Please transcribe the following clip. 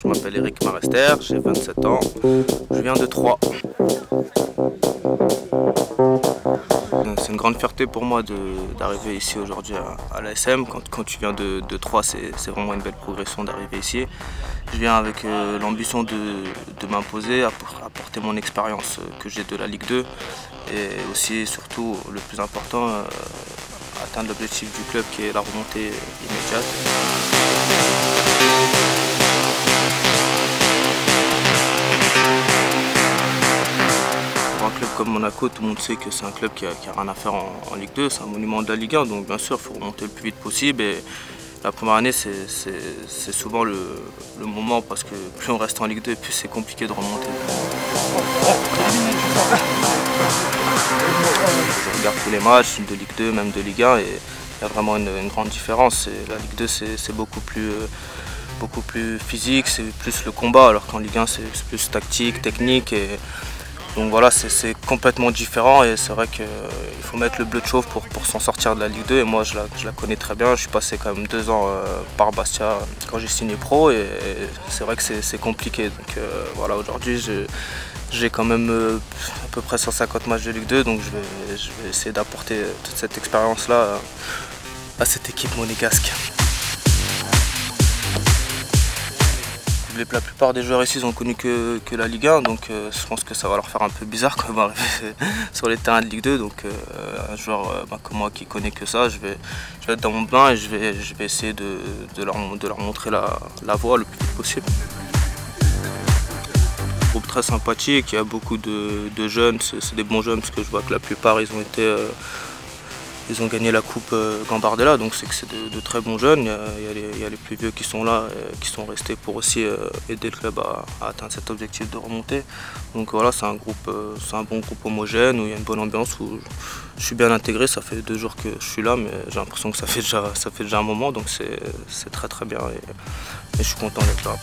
Je m'appelle Eric Marester, j'ai 27 ans, je viens de Troyes. C'est une grande fierté pour moi d'arriver ici aujourd'hui à l'ASM. Quand tu viens de Troyes, c'est vraiment une belle progression d'arriver ici. Je viens avec l'ambition de m'imposer, apporter mon expérience que j'ai de la Ligue 2 et aussi, surtout, le plus important, atteindre l'objectif du club qui est la remontée immédiate. Pour un club comme Monaco, tout le monde sait que c'est un club qui a rien à faire en Ligue 2, c'est un monument de la Ligue 1, donc bien sûr il faut remonter le plus vite possible. Et la première année c'est souvent le moment parce que plus on reste en Ligue 2, plus c'est compliqué de remonter. Je regarde tous les matchs de Ligue 2, même de Ligue 1, et il y a vraiment une grande différence. La Ligue 2 c'est beaucoup plus physique, c'est plus le combat, alors qu'en Ligue 1 c'est plus tactique, technique. Donc voilà, c'est complètement différent et c'est vrai qu'il faut mettre le bleu de chauve pour s'en sortir de la Ligue 2 et moi je la connais très bien. Je suis passé quand même 2 ans par Bastia quand j'ai signé pro et c'est vrai que c'est compliqué. Donc voilà, aujourd'hui j'ai quand même à peu près 150 matchs de Ligue 2, donc je vais essayer d'apporter toute cette expérience-là à cette équipe monégasque. La plupart des joueurs ici ont connu que la Ligue 1, donc je pense que ça va leur faire un peu bizarre quand ils vont arriver sur les terrains de Ligue 2. Donc un joueur comme moi qui connaît que ça, je vais être dans mon bain et je vais essayer de leur montrer la voie le plus vite possible. Un groupe très sympathique, il y a beaucoup de jeunes, c'est des bons jeunes parce que je vois que la plupart ils ont gagné la coupe Gambardella, donc c'est que c'est de très bons jeunes. Il y a les plus vieux qui sont là, qui sont restés pour aussi aider le club à atteindre cet objectif de remonter. Donc voilà, c'est un bon groupe homogène où il y a une bonne ambiance, où je suis bien intégré. Ça fait 2 jours que je suis là, mais j'ai l'impression que ça fait déjà un moment, donc c'est très très bien et je suis content d'être là.